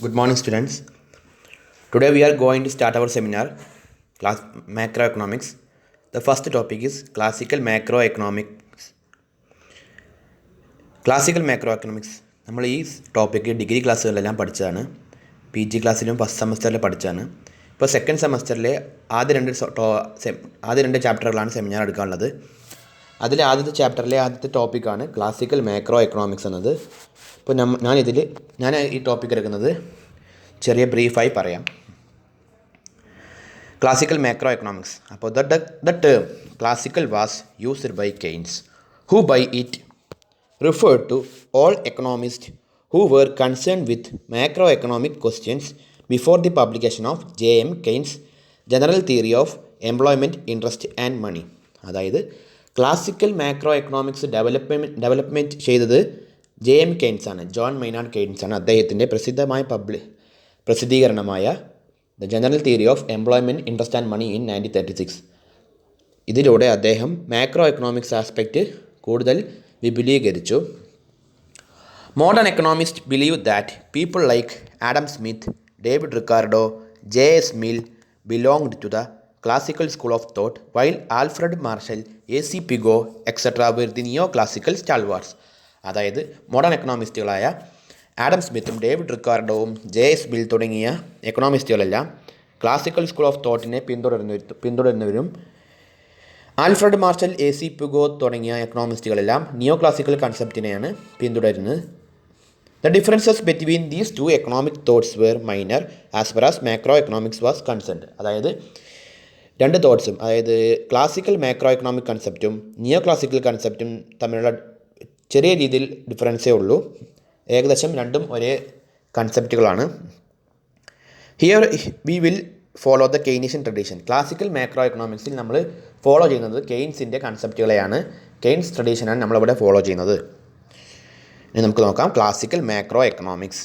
Good morning, students. Today we are going to start our seminar, class macroeconomics. The first topic is classical macroeconomics. Classical macroeconomics. നമ്മൾ ഈ topic degree ക്ലാസ്സുകളിലെല്ലാം പഠിച്ചതാണ്. PG ക്ലാസ്സിലും first സെമസ്റ്ററിൽ പഠിച്ചതാണ്. ഇപ്പോൾ second സെമസ്റ്ററിലെ ആദ്യ രണ്ട് ചാപ്റ്ററുകളാണ് സെമിനാർ എടുക്കാനുള്ളത്. അതിൽ ആദ്യത്തെ ചാപ്റ്ററിലെ ആദ്യത്തെ ടോപ്പിക്കാണ് ക്ലാസിക്കൽ മാക്രോ എക്കണോമിക്സ് എന്നത്. ഇപ്പോൾ ഞാൻ ഈ ടോപ്പിക്ക് എടുക്കുന്നത് ചെറിയ ബ്രീഫായി പറയാം. Classical macroeconomics. അപ്പോൾ the term classical was used by Keynes, who by it referred to all economists who were concerned with macroeconomic questions before the publication of J.M. Keynes' General Theory of Employment, Interest and Money. അതായത് classical macro economics development ചെയ്തത് J.M. Keynes ആണ്, John Maynard Keynes ആണ്. അദ്ദേഹത്തിൻ്റെ പ്രസിദ്ധമായ പ്രസിദ്ധീകരണമായ the general theory of employment, interest and money in 1936. ഇതിലൂടെ അദ്ദേഹം macroeconomics aspect കൂടുതൽ വിപുലീകരിച്ചു. Modern economist believe that people like Adam Smith, David Ricardo, J.S. Mill belonged to the classical school of thought, while Alfred Marshall, A.C. Pigou etcetera were the neoclassical stalwarts. അതായത് modern എക്കണോമിസ്റ്റുകളായ Adam സ്മിത്തും David റിക്കാർഡോവും J.S. Mill തുടങ്ങിയ എക്കണോമിസ്റ്റുകളെല്ലാം classical school of തോട്ടിനെ പിന്തുടരുന്നവരും Alfred Marshall, A.C. Pigou തുടങ്ങിയ എക്കണോമിസ്റ്റുകളെല്ലാം നിയോ ക്ലാസിക്കൽ കൺസെപ്റ്റിനെയാണ് പിന്തുടരുന്നത്. The differences between these two economic thoughts were minor as far as macroeconomics was concerned. അതായത് രണ്ട് തോട്ട്സും, അതായത് ക്ലാസിക്കൽ മാക്രോ എക്കണോമിക് കൺസെപ്റ്റും നിയോ ക്ലാസിക്കൽ കൺസെപ്റ്റും തമ്മിലുള്ള ചെറിയ രീതിയിൽ ഡിഫറൻസേ ഉള്ളൂ. ഏകദേശം രണ്ടും ഒരേ കൺസെപ്റ്റുകളാണ്. Here we will follow the Keynesian tradition. Classical macro എക്കണോമിക്സിൽ നമ്മൾ ഫോളോ ചെയ്യുന്നത് കെയ്ൻസിൻ്റെ കൺസെപ്റ്റുകളെയാണ്. കെയ്ൻസ് ട്രഡീഷനാണ് നമ്മളിവിടെ ഫോളോ ചെയ്യുന്നത്. ഇനി നമുക്ക് നോക്കാം classical macro economics.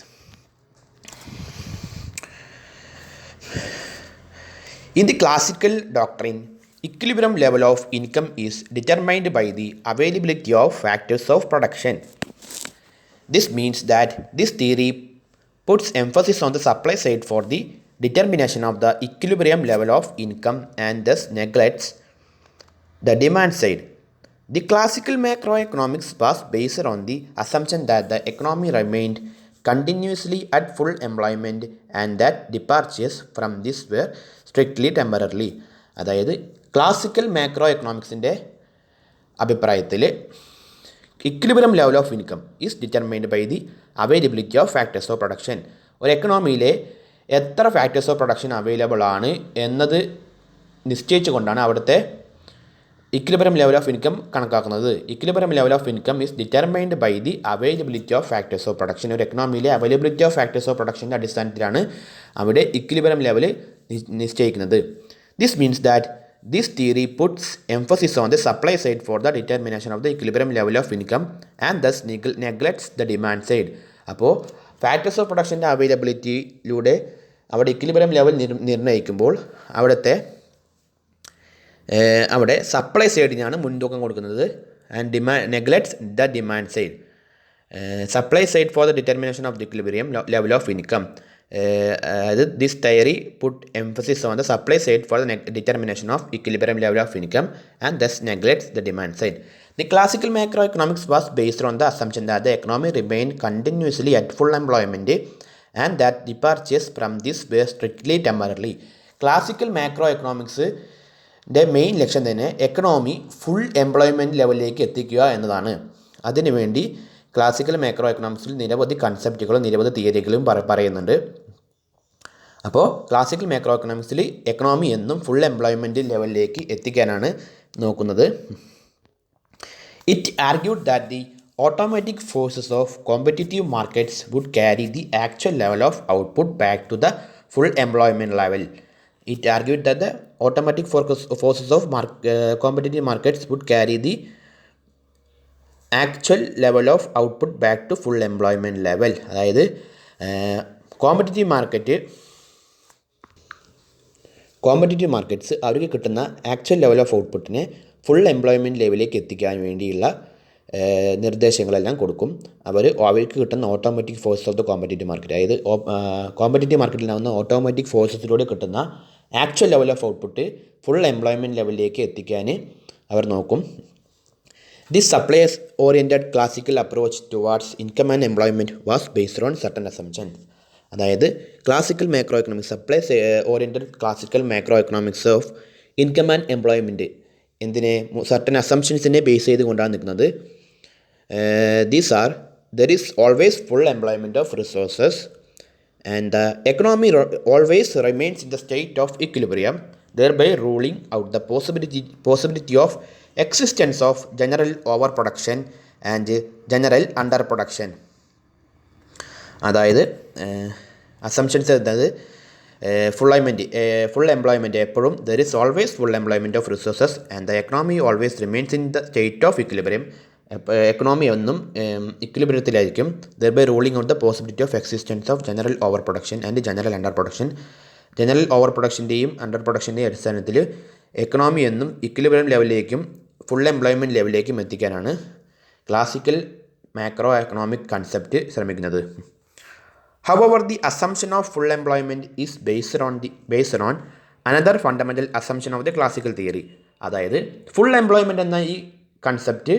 In the classical doctrine, equilibrium level of income is determined by the availability of factors of production. This means that this theory puts emphasis on the supply side for the determination of the equilibrium level of income and thus neglects the demand side. The classical macroeconomics was based on the assumption that the economy remained continuously at full employment and that departures from this were strictly temporarily. അതായത് classical macro എക്കണോമിക്സിൻ്റെ അഭിപ്രായത്തിൽ equilibrium level of income is determined by the availability of factors of production. ഒരു എക്കണോമിയിലെ എത്ര factors of production available ആണ് എന്നത് നിശ്ചയിച്ചുകൊണ്ടാണ് അവിടുത്തെ ഇക്വിലിബ്രിയം ലെവൽ ഓഫ് ഇൻകം കണക്കാക്കുന്നത്. Equilibrium level of income is determined by the availability of factors of production. ഒരു എക്കണോമിയിലെ അവൈലബിലിറ്റി ഓഫ് ഫാക്ടേഴ്സ് ഓഫ് പ്രൊഡക്ഷൻ്റെ അടിസ്ഥാനത്തിലാണ് അവിടെ ഇക്വിലിബ്രിയം ലെവൽ നിശ്ചയിക്കുന്നത്. This means that this theory puts emphasis on the supply side for the determination of the equilibrium level of income and thus neglects the demand side. അപ്പോൾ factors of പ്രൊഡക്ഷൻ്റെ അവൈലബിലിറ്റിയിലൂടെ അവിടെ equilibrium level നിർണ്ണയിക്കുമ്പോൾ അവിടെ supply സൈഡിനാണ് മുൻതൂക്കം കൊടുക്കുന്നത്. And neglects the demand side. Supply side for the determination of the equilibrium level of income. This theory put emphasis on the supply side for the determination of equilibrium level of income and thus neglects the demand side. The classical macroeconomics was based on the assumption that the economy remained continuously at full employment and that departures from this were strictly temporarily. Classical macro എക്കണോമിക്സിൻ്റെ main ലക്ഷ്യം തന്നെ economy full employment ലെവലിലേക്ക് എത്തിക്കുക എന്നതാണ്. അതിനുവേണ്ടി classical macro എക്കണോമിക്സിൽ നിരവധി കൺസെപ്റ്റുകളും നിരവധി തിയറികളും പറയുന്നുണ്ട്. അപ്പോൾ ക്ലാസിക്കൽ മാക്രോ എക്കണോമിക്സിൽ എക്കണോമി എന്നും ഫുൾ എംപ്ലോയ്മെൻറ്റ് ലെവലിലേക്ക് എത്തിക്കാനാണ് നോക്കുന്നത്. It argued that the automatic forces of competitive markets would carry the actual level of output back to the full employment level. It argued that the automatic forces of competitive markets would carry the actual level of output back to full employment level. അതായത് competitive markets അവർക്ക് കിട്ടുന്ന actual level of ഔട്ട്പുട്ടിനെ full employment ലെവലിലേക്ക് എത്തിക്കാൻ വേണ്ടിയുള്ള നിർദ്ദേശങ്ങളെല്ലാം കൊടുക്കും. അവർക്ക് കിട്ടുന്ന automatic force of the competitive market, അതായത് കോമ്പറ്റീറ്റീവ് മാർക്കറ്റിലാവുന്ന ഓട്ടോമാറ്റിക് ഫോഴ്സസിലൂടെ കിട്ടുന്ന actual level of output full employment ലെവലിലേക്ക് എത്തിക്കാൻ അവർ നോക്കും. This supplies-oriented classical approach towards income and employment was based on certain assumptions. അതായത് classical macro economics, supplies oriented classical macro economics of income and employment എന്തിനെ certain അസംഷൻസിനെ base ചെയ്തുകൊണ്ടാണ് നിൽക്കുന്നത്. These are there is always full employment of resources and the economy always remains in the state of equilibrium, thereby ruling out the possibility of existence of general overproduction and general underproduction. അതായത് assumptions എന്നത് full employment എപ്പോഴും there is always full employment of resources and the economy always remains in the state of equilibrium. Economy ഒന്നും ഇക്വിലിബ്രിയത്തിലായിരിക്കും. thereby ruling out the possibility of existence of general overproduction and general underproduction. General over പ്രൊഡക്ഷൻ്റെയും under പ്രൊഡക്ഷൻ്റെയും അടിസ്ഥാനത്തിൽ economy എന്നും equilibrium ലെവലിലേക്കും full employment ലെവലിലേക്കും എത്തിക്കാനാണ് classical macroeconomic concept ശ്രമിക്കുന്നത്. However, the assumption of full employment is based on another fundamental assumption of the classical theory. അതായത് full employment എന്ന ഈ കൺസെപ്റ്റ്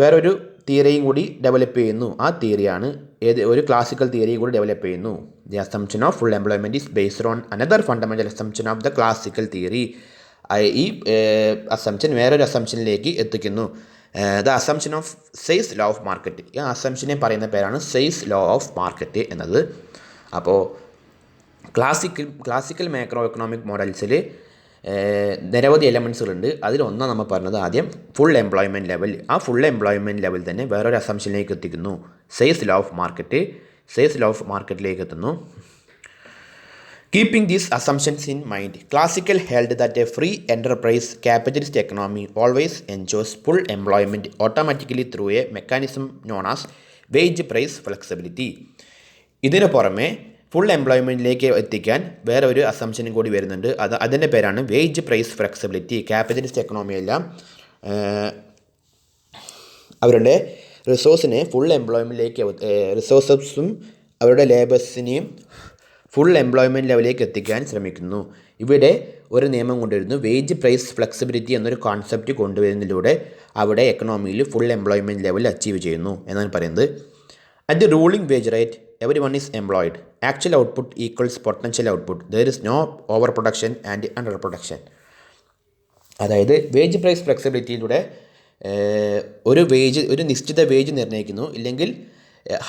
വേറൊരു തിയറിയും കൂടി ഡെവലപ്പ് ചെയ്യുന്നു. ആ തിയറിയാണ് ഒരു ക്ലാസിക്കൽ തിയറിയും കൂടി ഡെവലപ്പ് ചെയ്യുന്നു. The assumption of full employment is based on another fundamental assumption of the classical theory. ഈ അസംപ്ഷൻ വേറൊരു അസംപ്ഷനിലേക്ക് എത്തിക്കുന്നു. The assumption of say's law of market. ഈ അസംപ്ഷനെ പറയുന്ന പേരാണ് സെയ്സ് ലോ ഓഫ് മാർക്കറ്റ് എന്നത്. അപ്പോൾ ക്ലാസിക്കൽ മാക്രോ എക്കണോമിക് മോഡൽസിൽ നിരവധി എലമെൻസുകളുണ്ട്. അതിലൊന്നാണ് നമ്മൾ പറഞ്ഞത് ആദ്യം ഫുൾ എംപ്ലോയ്മെൻറ്റ് ലെവൽ. ആ ഫുൾ എംപ്ലോയ്മെൻറ്റ് ലെവൽ തന്നെ വേറൊരു അസംപ്ഷനിലേക്ക് എത്തിക്കുന്നു, സെയ്സ് ലോ ഓഫ് മാർക്കറ്റിലേക്ക് എത്തുന്നു. Keeping these assumptions in mind, classical held that a free enterprise capitalist economy always ensures full employment automatically through a mechanism known as wage price flexibility. ഇതിനു പുറമെ full എംപ്ലോയ്മെൻറ്റിലേക്ക് എത്തിക്കാൻ വേറെ ഒരു അസംപ്ഷനും കൂടി വരുന്നുണ്ട്. അതിൻ്റെ പേരാണ് വേജ് പ്രൈസ് ഫ്ലെക്സിബിലിറ്റി. ക്യാപിറ്റലിസ്റ്റ് എക്കണോമിയെല്ലാം അവരുടെ റിസോഴ്സിനെ ഫുൾ എംപ്ലോയ്മെൻറ്റിലേക്ക് റിസോഴ്സസും അവരുടെ ലേബേഴ്സിനെയും ഫുൾ എംപ്ലോയ്മെൻറ്റ് ലെവലിലേക്ക് എത്തിക്കാൻ ശ്രമിക്കുന്നു. ഇവിടെ ഒരു നിയമം കൊണ്ടുവരുന്നു. വേജ് പ്രൈസ് ഫ്ലെക്സിബിലിറ്റി എന്നൊരു കോൺസെപ്റ്റ് കൊണ്ടുവരുന്നതിലൂടെ അവിടെ എക്കണോമിയിൽ ഫുൾ എംപ്ലോയ്മെൻറ്റ് ലെവൽ അച്ചീവ് ചെയ്യുന്നു എന്നാണ് പറയുന്നത്. At the ruling wage rate every one is employed. Actual output equals potential output. There is no over production and under production. അതായത് വേജ് പ്രൈസ് ഫ്ലെക്സിബിലിറ്റിയിലൂടെ ഒരു നിശ്ചിത വേജ് നിർണ്ണയിക്കുന്നു. ഇല്ലെങ്കിൽ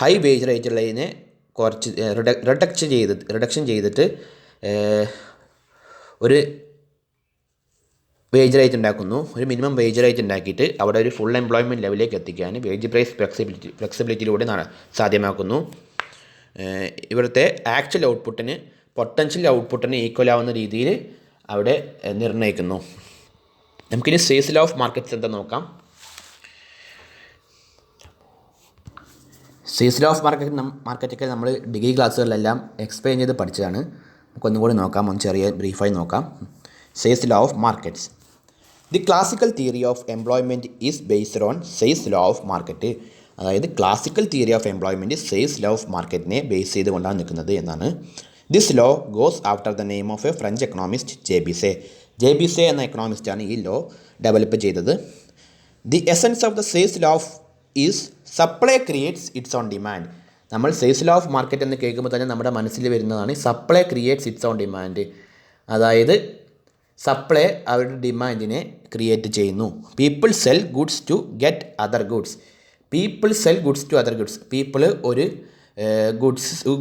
ഹൈ വേജ് റേറ്റുള്ളതിനെ കുറച്ച് റിഡക്ഷൻ ചെയ്തിട്ട് ഒരു വേജ് റേറ്റ് ഉണ്ടാക്കുന്നു. ഒരു മിനിമം വേജ് റേറ്റ് ഉണ്ടാക്കിയിട്ട് അവിടെ ഒരു ഫുൾ എംപ്ലോയ്മെൻറ്റ് ലെവലിലേക്ക് എത്തിക്കാൻ വേജ് പ്രൈസ് ഫ്ലെക്സിബിലിറ്റിയിലൂടെ സാധ്യമാക്കുന്നു. ഇവിടുത്തെ ആക്ച്വൽ ഔട്ട്പുട്ടിന് പൊട്ടൻഷ്യൽ ഔട്ട്പുട്ടിന് ഈക്വൽ ആവുന്ന രീതിയിൽ അവിടെ നിർണ്ണയിക്കുന്നു. നമുക്കിനി സെയ്സ് ലോ ഓഫ് മാർക്കറ്റ്സ് എന്താ നോക്കാം. സെയ്സ് ലോ ഓഫ് മാർക്കറ്റൊക്കെ നമ്മൾ ഡിഗ്രി ക്ലാസ്സുകളിലെല്ലാം എക്സ്പ്ലെയിൻ ചെയ്ത് പഠിച്ചതാണ്. നമുക്കൊന്നും കൂടി നോക്കാം, ഒന്ന് ചെറിയ ബ്രീഫായി നോക്കാം. Say's law of markets. The classical theory of employment is based on Say's law of market. അതായത് classical theory of employment Say's law of മാർക്കറ്റിനെ ബേസ് ചെയ്തുകൊണ്ടാണ് നിൽക്കുന്നത് എന്നാണ്. This law goes after the name of a French economist J B Say എന്ന economist ഈ law develop ചെയ്തത്. The essence of the Say's law of is supply creates its own demand. നമ്മൾ Say's law of market എന്ന് കേൾക്കുമ്പോൾ തന്നെ നമ്മുടെ മനസ്സിൽ വരുന്നതാണ് supply creates its own demand. അതായത് സപ്ലൈ അവരുടെ ഡിമാൻഡിനെ ക്രിയേറ്റ് ചെയ്യുന്നു. People sell goods to get other goods. People ഒരു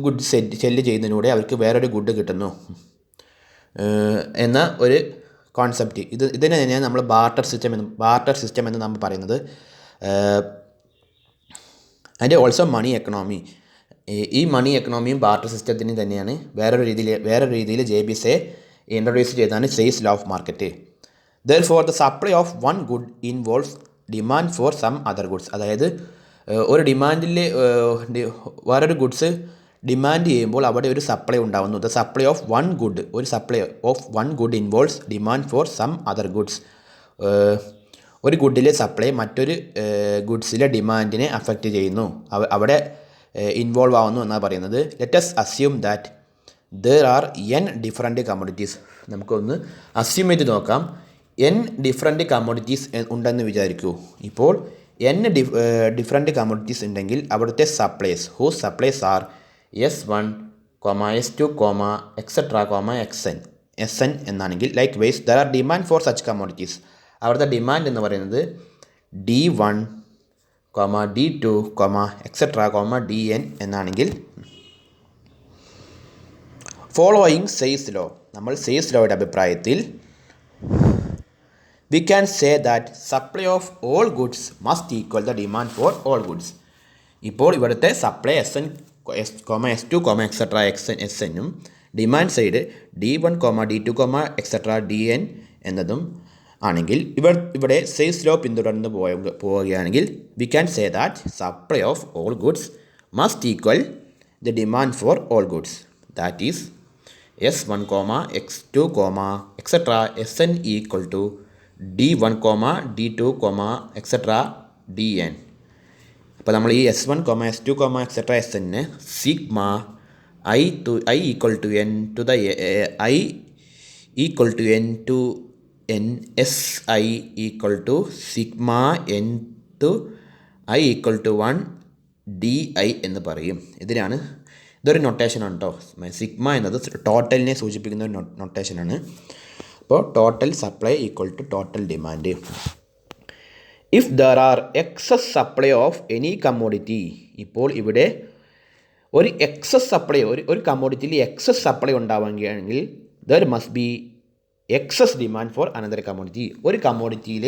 ഗുഡ്സ് സെല്ല് ചെയ്യുന്നതിലൂടെ അവർക്ക് വേറൊരു ഗുഡ് കിട്ടുന്നു എന്ന ഒരു കോൺസെപ്റ്റ്. ഇതിനെ തന്നെയാണ് നമ്മൾ ബാർട്ടർ സിസ്റ്റം എന്ന് നമ്മൾ പറയുന്നത്. And also money economy. ഈ മണി എക്കണോമിയും ബാർട്ടർ സിസ്റ്റത്തിനും തന്നെയാണ് വേറൊരു രീതിയിൽ ജെ ബി സെ ഇൻട്രൊഡ്യൂസ് ചെയ്തതാണ് say's law of market. Therefore the supply of one good involves demand for some other goods. അതായത് ഒരു ഡിമാൻഡിൽ വേറൊരു ഗുഡ്സ് ഡിമാൻഡ് ചെയ്യുമ്പോൾ അവിടെ ഒരു സപ്ലൈ ഉണ്ടാകുന്നു. The supply of one good involves demand for some other goods. ഒരു ഗുഡിലെ സപ്ലൈ മറ്റൊരു ഗുഡ്സിലെ ഡിമാൻഡിനെ അഫക്റ്റ് ചെയ്യുന്നു, അവിടെ ഇൻവോൾവ് ആവുന്നു എന്നാണ് പറയുന്നത്. Let's assume that there are N different commodities. നമുക്കൊന്ന് അസ്യൂം ചെയ്ത് നോക്കാം. എൻ ഡിഫറൻറ്റ് കമ്മോഡിറ്റീസ് ഉണ്ടെന്ന് വിചാരിക്കൂ. ഇപ്പോൾ എൻ ഡിഫറൻറ്റ് കമ്മോഡിറ്റീസ് ഉണ്ടെങ്കിൽ അവിടുത്തെ supplies whose supplies are S1, S2, etcetera, SN എന്നാണെങ്കിൽ likewise there are demand for such commodities. അവിടുത്തെ demand എന്ന് പറയുന്നത് D1, D2, എക്സെട്ര, DN എന്നാണെങ്കിൽ ഫോളോയിങ് സെയിൽസ് ലോ, നമ്മൾ സെയിൽസ് ലോയുടെ അഭിപ്രായത്തിൽ we can say that supply of all goods must equal the demand for all goods. ഇപ്പോൾ ഇവിടുത്തെ സപ്ലൈ SN, S2, എക്സെട്ര, SNഉം demand side D1, D2, etcetera, DN എന്നതും ആണെങ്കിൽ ഇവിടെ സെയിൽസ് ലോ പിന്തുടർന്ന് പോവുകയാണെങ്കിൽ we can say that supply of all goods must equal the demand for all goods. That is S1, X2, etcetera, SN equal to D1, D2, etcetera, DN. അപ്പോൾ നമ്മൾ ഈ S1, S2, etcetera, SNനെ sigma I equal to N to the I equal to N to N SI equal to sigma N to I equal to 1 DI എന്ന് പറയും. ഇതൊരു നൊട്ടേഷനാണ് കേട്ടോ. Sigma എന്നത് ടോട്ടലിനെ സൂചിപ്പിക്കുന്ന ഒരു നൊട്ടേഷനാണ്. അപ്പോൾ total supply equal to total demand. If there are excess supply of any commodity, ഇപ്പോൾ ഇവിടെ ഒരു എക്സസ് സപ്ലൈ, ഒരു കമ്മോഡിറ്റിയിൽ എക്സസ് സപ്ലൈ ഉണ്ടാവുകയാണെങ്കിൽ there must be excess demand for another commodity. ഒരു കമ്മോഡിറ്റിയിൽ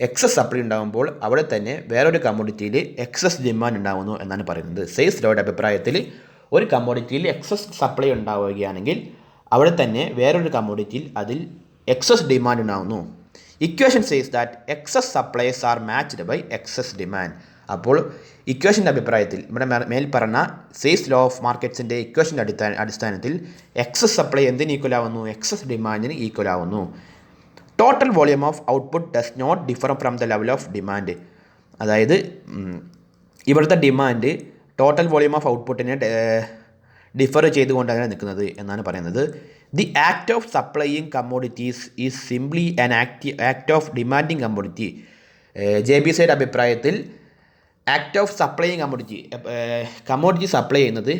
എക്സസ് സപ്ലൈ ഉണ്ടാകുമ്പോൾ അവിടെ തന്നെ വേറൊരു കമ്മോഡിറ്റിയിൽ എക്സസ് ഡിമാൻഡ് ഉണ്ടാകുന്നു എന്നാണ് പറയുന്നത്. സെയിൽസ് ലോയുടെ അഭിപ്രായത്തിൽ ഒരു കമ്മോഡിറ്റിയിൽ എക്സസ് സപ്ലൈ ഉണ്ടാവുകയാണെങ്കിൽ അവിടെ തന്നെ വേറൊരു കമ്മോഡിറ്റിയിൽ അതിൽ എക്സസ് ഡിമാൻഡ് ഉണ്ടാകുന്നു. Equation says that excess supplies are matched by excess demand. അപ്പോൾ ഇക്വേഷൻ്റെ അഭിപ്രായത്തിൽ ഇവിടെ മേൽ പറഞ്ഞ സെയിൽസ് ലോ ഓഫ് മാർക്കറ്റ്സിൻ്റെ ഇക്വേഷൻ്റെ അടിസ്ഥാനത്തിൽ എക്സസ് സപ്ലൈ എന്തിന് ഈക്വൽ ആവുന്നു? എക്സസ് ഡിമാൻഡിന് ഈക്വൽ ആവുന്നു. Total volume of output does not differ from the level of demand. അതായത് ഇവിടുത്തെ ഡിമാൻഡ് ടോട്ടൽ വോളിയം ഓഫ് ഔട്ട്പുട്ടിനെ ഡിഫർ ചെയ്തുകൊണ്ടാണ് നിൽക്കുന്നത് എന്നാണ് പറയുന്നത്. The act of supplying commodities is simply an act of demanding commodity. JBCയുടെ അഭിപ്രായത്തിൽ act of supplying commodity supply ചെയ്യുന്നത്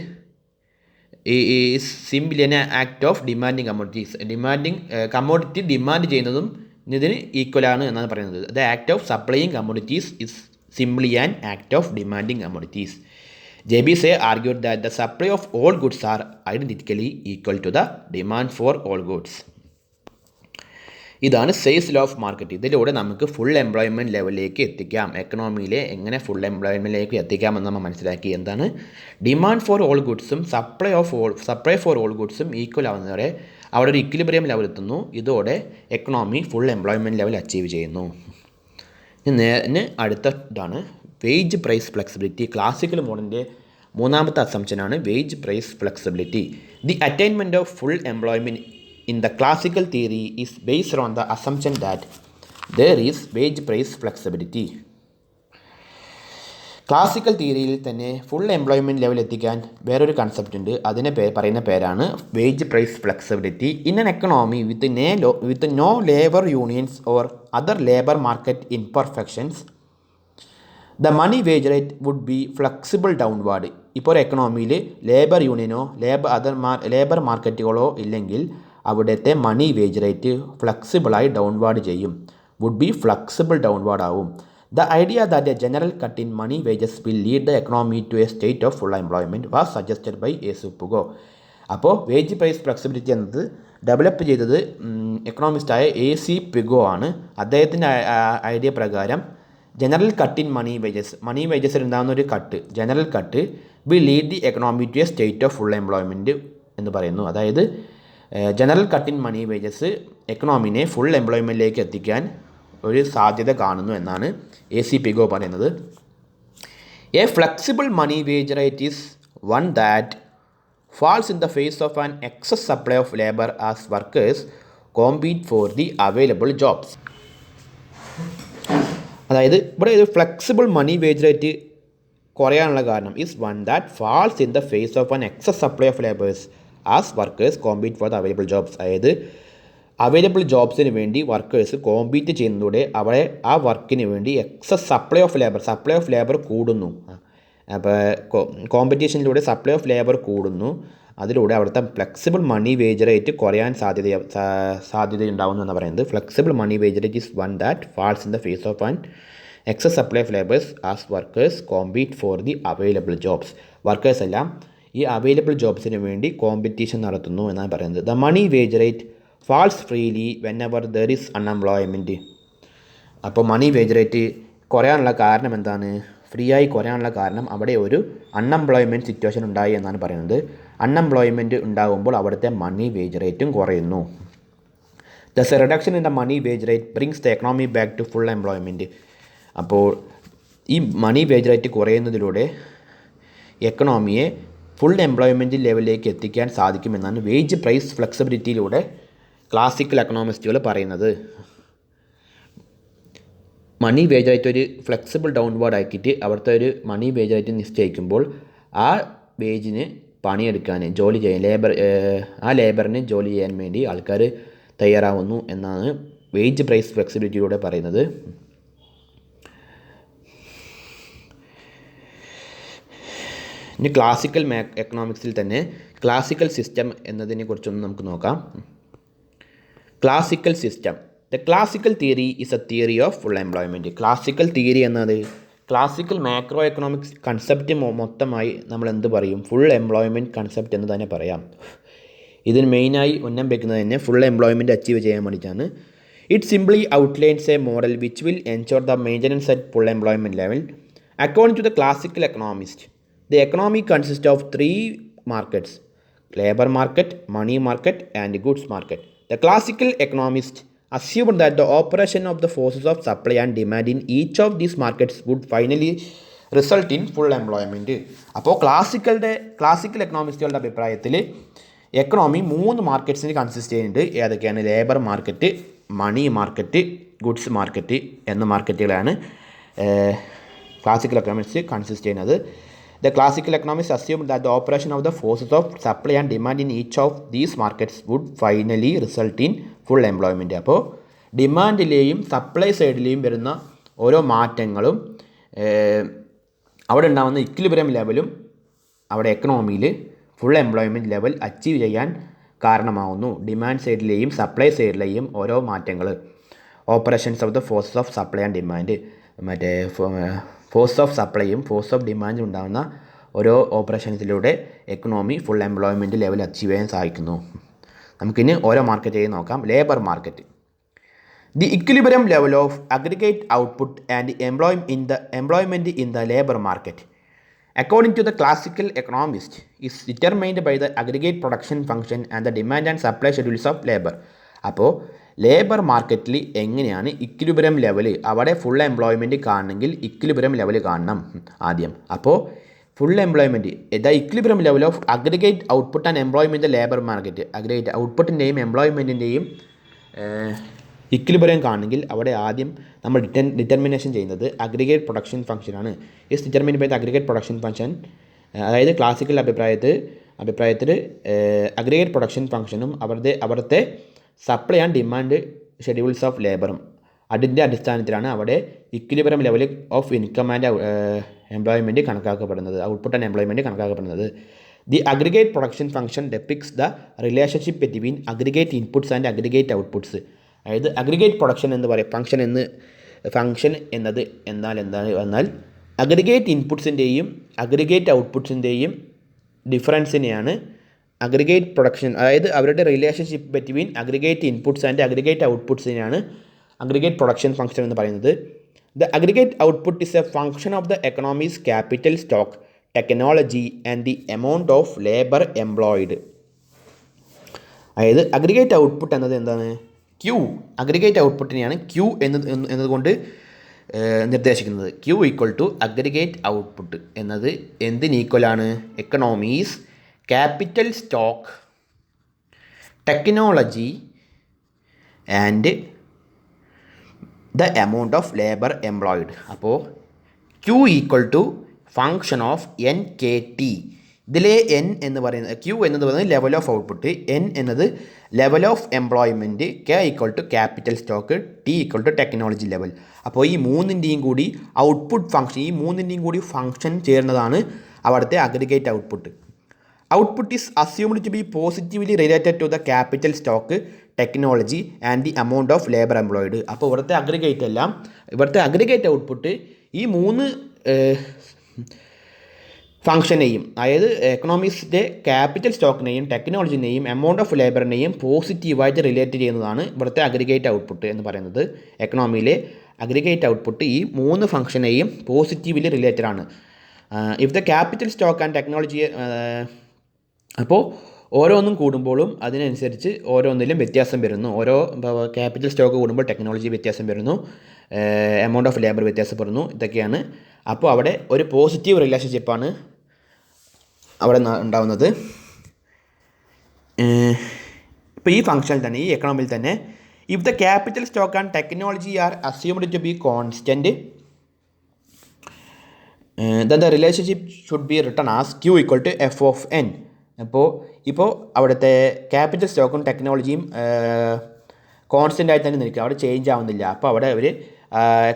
is simply an act of demanding commodities. Commodity demand ചെയ്യുന്നതും ഇതിന് ഈക്വലാണ് എന്നാണ് പറയുന്നത്. The act of supplying commodities is simply an act of demanding commodities. JBC argued that the supply of all goods are identically equal to the demand for all goods. ഇതാണ് sales law of market. ഇതിലൂടെ നമുക്ക് full employment ലെവലിലേക്ക് എത്തിക്കാം. എക്കണോമിയിലെ എങ്ങനെ full എംപ്ലോയ്മെൻറ്റിലേക്ക് എത്തിക്കാമെന്ന് നമ്മൾ മനസ്സിലാക്കി. എന്താണ് demand for all ഗുഡ്സും സപ്ലൈ ഫോർ ഓൾ ഗുഡ്സും ഈക്വൽ ആവുന്നവരെ അവിടെ ഒരു ഇക്വിലിബ്രിയം ലെവൽ എത്തുന്നു. ഇതോടെ economy full employment level achieve ചെയ്യുന്നു. ഇനി അടുത്ത ഇതാണ് വേജ് പ്രൈസ് ഫ്ലെക്സിബിലിറ്റി. ക്ലാസിക്കൽ മോഡലിൻ്റെ മൂന്നാമത്തെ അസംപ്ഷനാണ് wage price flexibility. The attainment of full employment in the classical theory is based on the assumption that there is wage price flexibility. Classical തിയറിയിൽ തന്നെ full employment level എത്തിക്കാൻ വേറൊരു concept ഉണ്ട്. അതിനെ പറയുന്ന പേരാണ് wage price flexibility. In an economy with no labour unions or other labour market imperfections the money wage rate would be flexible downward. ഇപ്പോൾ ഒരു എക്കണോമിയിൽ ലേബർ യൂണിയനോ ലേബർ മാർക്കറ്റുകളോ ഇല്ലെങ്കിൽ അവിടുത്തെ മണി വേജ് റേറ്റ് ഫ്ലെക്സിബിളായി ഡൗൺവാർഡ് ചെയ്യും. വുഡ് ബി ഫ്ലെക്സിബിൾ ഡൗൺവാർഡ് ആവും. The idea that a general cut in money wages will lead the economy to a state of full employment was suggested by പുഗോ. അപ്പോൾ wage price flexibility എന്നത് develop ചെയ്തത് എക്കണോമിസ്റ്റായ Pigou ആണ്. അദ്ദേഹത്തിൻ്റെ idea പ്രകാരം general cut in money വേജസിൽ ഉണ്ടാകുന്ന ഒരു cut, general cut will lead the economy to a state of full employment എന്ന് പറയുന്നു. അതായത് general cut in money wages എക്കണോമിനെ ഫുൾ എംപ്ലോയ്മെൻറ്റിലേക്ക് എത്തിക്കാൻ ഒരു സാധ്യത കാണുന്നു എന്നാണ് പുഗോ പറയുന്നത്. A flexible money wage rate is one that falls in the face of an excess supply of labour as workers compete for the available jobs. അതായത് ഇവിടെ ഒരു ഫ്ലെക്സിബിൾ മണി വേജ് റേറ്റ് കുറയാനുള്ള കാരണം is one that falls in the face of an excess supply of labours as workers compete for the available jobs. അതായത് available ജോബ്സിന് വേണ്ടി workers compete ചെയ്യുന്നതോടെ അവിടെ ആ വർക്കിന് വേണ്ടി എക്സസ് സപ്ലൈ ഓഫ് ലേബർ കൂടുന്നു. അപ്പോൾ കോമ്പറ്റീഷനിലൂടെ സപ്ലൈ ഓഫ് ലേബർ കൂടുന്നു. അതിലൂടെ അവിടുത്തെ ഫ്ലെക്സിബിൾ മണി വേജ് റേറ്റ് കുറയാൻ സാധ്യതയുണ്ടാവുന്നു എന്ന് പറയുന്നത്. Flexible money wage rate is one that falls in the face of an excess supply of labours as workers compete for the available jobs. Workers എല്ലാം ഈ available ജോബ്സിന് വേണ്ടി കോമ്പറ്റീഷൻ നടത്തുന്നു എന്നാണ് പറയുന്നത്. The money wage rate falls freely whenever there is unemployment. അപ്പോൾ money wage rate കുറയാനുള്ള കാരണം എന്താണ്? ഫ്രീ ആയി കുറയാനുള്ള കാരണം അവിടെ ഒരു അൺഎംപ്ലോയ്മെൻറ്റ് സിറ്റുവേഷൻ ഉണ്ടായി എന്നാണ് പറയുന്നത്. അൺഎംപ്ലോയ്മെൻറ്റ് ഉണ്ടാകുമ്പോൾ അവിടുത്തെ മണി വേജ് റേറ്റും കുറയുന്നു. Thus a reduction in the money wage rate brings the economy back to full employment. അപ്പോൾ ഈ മണി വേജ് റേറ്റ് കുറയുന്നതിലൂടെ എക്കണോമിയെ ഫുൾ എംപ്ലോയ്മെൻറ്റ് ലെവലിലേക്ക് എത്തിക്കാൻ സാധിക്കുമെന്നാണ് വേജ് പ്രൈസ് ഫ്ലെക്സിബിലിറ്റിയിലൂടെ ക്ലാസിക്കൽ എക്കണോമിസ്റ്റുകൾ പറയുന്നത്. മണി വേജ് റേറ്റ് ഒരു ഫ്ലെക്സിബിൾ ഡൗൺവേർഡ് ആക്കിയിട്ട് അവിടുത്തെ ഒരു മണി വേജ് റേറ്റ് നിശ്ചയിക്കുമ്പോൾ ആ വേജിന് പണിയെടുക്കാൻ ജോലി ചെയ്യാൻ ലേബറിന് ജോലി ചെയ്യാൻ വേണ്ടി ആൾക്കാർ തയ്യാറാവുന്നു എന്നാണ് വേജ് പ്രൈസ് ഫ്ലെക്സിബിലിറ്റിയിലൂടെ പറയുന്നത്. ഇനി ക്ലാസിക്കൽ എക്കണോമിക്സിൽ തന്നെ ക്ലാസിക്കൽ സിസ്റ്റം എന്നതിനെ കുറിച്ചൊന്ന് നമുക്ക് നോക്കാം. Classical system. The classical theory is A theory of full employment. Classical theory എന്നത് ക്ലാസിക്കൽ മാക്രോ എക്കണോമിക്സ് കൺസെപ്റ്റ് മൊത്തമായി നമ്മൾ എന്ത് പറയും? ഫുൾ എംപ്ലോയ്മെൻറ്റ് കൺസെപ്റ്റ് എന്ന് തന്നെ പറയാം. ഇതിന് മെയിനായി ഉന്നം വയ്ക്കുന്നത് തന്നെ ഫുൾ എംപ്ലോയ്മെൻറ്റ് അച്ചീവ് ചെയ്യാൻ വേണ്ടിയിട്ടാണ്. It simply outlines a model which will ensure the maintenance at full employment level. According to the classical economist, the economy consists of three markets: labor market, money market, and goods market. The classical economists assumed that the operation of the forces of supply and demand in each of these markets would finally result in full employment. അപ്പോൾ classical എക്കണോമിസ്റ്റുകളുടെ അഭിപ്രായത്തിൽ economy 3 മാർക്കറ്റ്സിന് consist ചെയ്യുന്നുണ്ട്. ഏതൊക്കെയാണ്? Labour market, money market, goods market എന്ന മാർക്കറ്റുകളാണ് classical economics consist ചെയ്യുന്നത്. The classical economists assumed that the operation of the forces of supply and demand in each of these markets would finally result in full employment. അപ്പോൾ ഡിമാൻഡിലെയും supply സൈഡിലെയും വരുന്ന ഓരോ മാറ്റങ്ങളും അവിടെ ഉണ്ടാകുന്ന equilibrium ലെവലും അവിടെ എക്കണോമിയിൽ ഫുൾ എംപ്ലോയ്മെൻറ്റ് ലെവൽ അച്ചീവ് ചെയ്യാൻ കാരണമാവുന്നു. ഡിമാൻഡ് സൈഡിലെയും സപ്ലൈ സൈഡിലെയും ഓരോ മാറ്റങ്ങൾ, operations of the forces of supply and demand, മറ്റേ ഫോഴ്സ് ഓഫ് സപ്ലൈയും ഫോഴ്സ് ഓഫ് ഡിമാൻഡും ഉണ്ടാകുന്ന ഓരോ ഓപ്പറേഷൻസിലൂടെ economy full employment level achieve ചെയ്യാൻ സാധിക്കുന്നു. നമുക്കിനി ഓരോ മാർക്കറ്റ് നോക്കാം. Labour market. The equilibrium level of aggregate output and employment in the labour market according to the classical economist is determined by the aggregate production function and the demand and supply schedules of labour. അപ്പോൾ labour മാർക്കറ്റിൽ എങ്ങനെയാണ് equilibrium level? അവിടെ full employment കാണണമെങ്കിൽ equilibrium level കാണണം ആദ്യം. അപ്പോൾ full employment, the equilibrium level of aggregate output and employment labour market. Aggregate ഔട്ട്പുട്ടിൻ്റെയും എംപ്ലോയ്മെൻറ്റിൻ്റെയും ഇക്വിലിബ്രിയം കാണണമെങ്കിൽ അവിടെ ആദ്യം നമ്മൾ ഡിറ്റർമിനേഷൻ ചെയ്യുന്നത് അഗ്രിഗേറ്റ് പ്രൊഡക്ഷൻ ഫംഗ്ഷനാണ്. Is determined by the aggregate production function. അതായത് ക്ലാസിക്കൽ അഭിപ്രായത്തിൽ അഗ്രിഗേറ്റ് പ്രൊഡക്ഷൻ ഫംഗ്ഷനും അവിടുത്തെ supply and demand schedules of ലേബറും അതിൻ്റെ അടിസ്ഥാനത്തിലാണ് അവിടെ equilibrium level of income and employment കണക്കാക്കപ്പെടുന്നത്, ഔട്ട്പുട്ട് ആൻഡ് എംപ്ലോയ്മെൻറ്റ് കണക്കാക്കപ്പെടുന്നത്. The aggregate production function depicts the relationship between aggregate inputs and aggregate outputs. അതായത് അഗ്രിഗേറ്റ് പ്രൊഡക്ഷൻ എന്ന് പറയും ഫംഗ്ഷൻ എന്നത് എന്നാൽ അഗ്രിഗേറ്റ് ഇൻപുട്സിൻ്റെയും അഗ്രിഗേറ്റ് ഔട്ട്പുട്ട്സിൻ്റെയും ഡിഫറൻസിനെയാണ് അഗ്രിഗേറ്റ് പ്രൊഡക്ഷൻ, അതായത് അവരുടെ relationship between aggregate inputs and aggregate ഔട്ട്പുട്ട്സിനെയാണ് അഗ്രിഗേറ്റ് പ്രൊഡക്ഷൻ ഫംഗ്ഷൻ എന്ന് പറയുന്നത്. The aggregate output is a function of the economy's capital stock, technology and the amount of labour employed. അതായത് aggregate output എന്നത് എന്താണ്? Q. Aggregate ഔട്ട്പുട്ടിനെയാണ് Q എന്നതുകൊണ്ട് നിർദ്ദേശിക്കുന്നത്. Q equal to aggregate output എന്നത് എന്തിന് ഈക്വലാണ്? Economy's capital stock, technology and the amount of labour employed. അപ്പോൾ Q equal to function of N K T. ഇതിലെ എൻ എന്ന് പറയുന്നത് Q എന്നത് പറയുന്നത് ലെവൽ ഓഫ് ഔട്ട്പുട്ട്, എൻ എന്നത് level of employment, K equal to capital stock, T equal to technology level. അപ്പോൾ ഈ മൂന്നിൻ്റെയും കൂടി ഔട്ട്പുട്ട് ഫംഗ്ഷൻ, ഈ മൂന്നിൻ്റെയും കൂടി ഫംഗ്ഷൻ ചേർന്നതാണ് അവിടുത്തെ aggregate output. Output is assumed to be positively related to the capital stock, technology and the amount of labour employed. അപ്പോൾ ഇവിടുത്തെ aggregate output ഈ മൂന്ന് ഫംഗ്ഷനെയും, അതായത് എക്കണോമിക്സിൻ്റെ ക്യാപിറ്റൽ സ്റ്റോക്കിനെയും ടെക്നോളജിനെയും എമൗണ്ട് ഓഫ് ലേബറിനെയും പോസിറ്റീവായിട്ട് റിലേറ്റ് ചെയ്യുന്നതാണ് ഇവിടുത്തെ അഗ്രിഗേറ്റ് ഔട്ട്പുട്ട് എന്ന് പറയുന്നത്. എക്കണോമിയിലെ അഗ്രിഗേറ്റ് ഔട്ട്പുട്ട് ഈ മൂന്ന് ഫംഗ്ഷനെയും പോസിറ്റീവ്ലി റിലേറ്റഡ് ആണ്. If the capital stock and technology, അപ്പോൾ ഓരോന്നും കൂടുമ്പോഴും അതിനനുസരിച്ച് ഓരോന്നിലും വ്യത്യാസം വരുന്നു. ഓരോ ക്യാപിറ്റൽ സ്റ്റോക്ക് കൂടുമ്പോൾ ടെക്നോളജി വ്യത്യാസം വരുന്നു, എമൗണ്ട് ഓഫ് ലേബർ വ്യത്യാസപ്പെടുന്നു, ഇതൊക്കെയാണ്. അപ്പോൾ അവിടെ ഒരു പോസിറ്റീവ് റിലേഷൻഷിപ്പാണ് അവിടെ ഉണ്ടാവുന്നത്. ഇപ്പോൾ ഈ ഫംഗ്ഷനിൽ തന്നെ, ഈ എക്കണോമിയിൽ തന്നെ, if the capital stock and technology are assumed to be constant, then the relationship should be written as Q equal to F of N. ഇപ്പോൾ അവിടുത്തെ ക്യാപിറ്റൽ സ്റ്റോക്കും ടെക്നോളജിയും കോൺസ്റ്റൻ്റ് ആയി തന്നെ നിൽക്കുക, അവിടെ ചേഞ്ച് ആവുന്നില്ല. അപ്പോൾ അവിടെ അവർ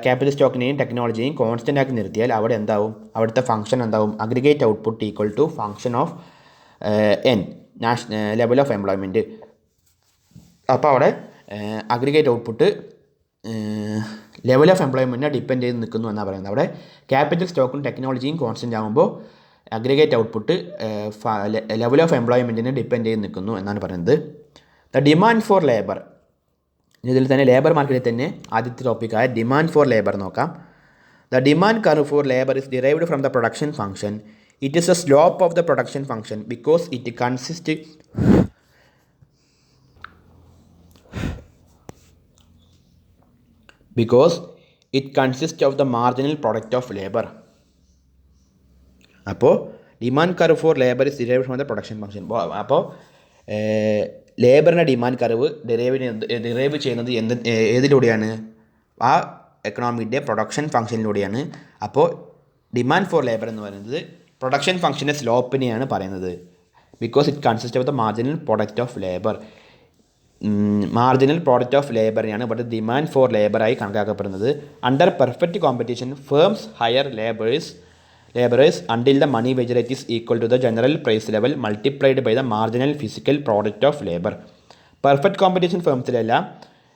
ക്യാപിറ്റൽ സ്റ്റോക്കിനെയും ടെക്നോളജിയെയും കോൺസ്റ്റൻ്റ് ആക്കി നിർത്തിയാൽ അവിടെ എന്താവും, അവിടുത്തെ ഫംഗ്ഷൻ എന്താവും, aggregate output equal to function of N, level of employment. അപ്പോൾ അവിടെ അഗ്രിഗേറ്റ് ഔട്ട്പുട്ട് ലെവൽ ഓഫ് എംപ്ലോയ്മെൻറ്റിനെ ഡിപ്പെൻഡ് ചെയ്ത് നിൽക്കുന്നു എന്നാണ് പറയുന്നത്. അവിടെ ക്യാപിറ്റൽ സ്റ്റോക്കും ടെക്നോളജിയും കോൺസ്റ്റൻ്റ് ആകുമ്പോൾ അഗ്രിഗേറ്റ് ഔട്ട്പുട്ട് ലെവൽ ഓഫ് എംപ്ലോയ്മെൻറ്റിനെ ഡിപ്പെൻഡ് ചെയ്ത് നിൽക്കുന്നു എന്നാണ് പറയുന്നത്. ദ ഡിമാൻഡ് ഫോർ ലേബർ, ഇതിൽ തന്നെ ലേബർ മാർക്കറ്റിൽ തന്നെ ആദ്യത്തെ ടോപ്പിക്കായ ഡിമാൻഡ് ഫോർ ലേബർ നോക്കാം. The demand curve for labour is derived from the production function. It is a slope of the production function because it consist of the marginal product of labour. അപ്പോൾ demand curve for labour is derived from the production function. അപ്പോൾ ലേബറിൻ്റെ demand curve derive ചെയ്യുന്നത് ഏതിലൂടെയാണ്, ആ എക്കണോമിയുടെ production ഫംഗ്ഷനിലൂടെയാണ്. അപ്പോൾ demand for labour എന്ന് പറയുന്നത് production ഫംഗ്ഷൻ്റെ സ്ലോപ്പിനെയാണ് പറയുന്നത്. Because it consist of the marginal product of labour. Marginal product of ലേബറിനെയാണ് ഇവിടെ ഡിമാൻഡ് ഫോർ ലേബറായി കണക്കാക്കപ്പെടുന്നത്. Under perfect competition firms hire labourers until the money wage rate is equal to the general price level multiplied by the marginal physical product of labour. Perfect competition ഫേംസിലെല്ലാം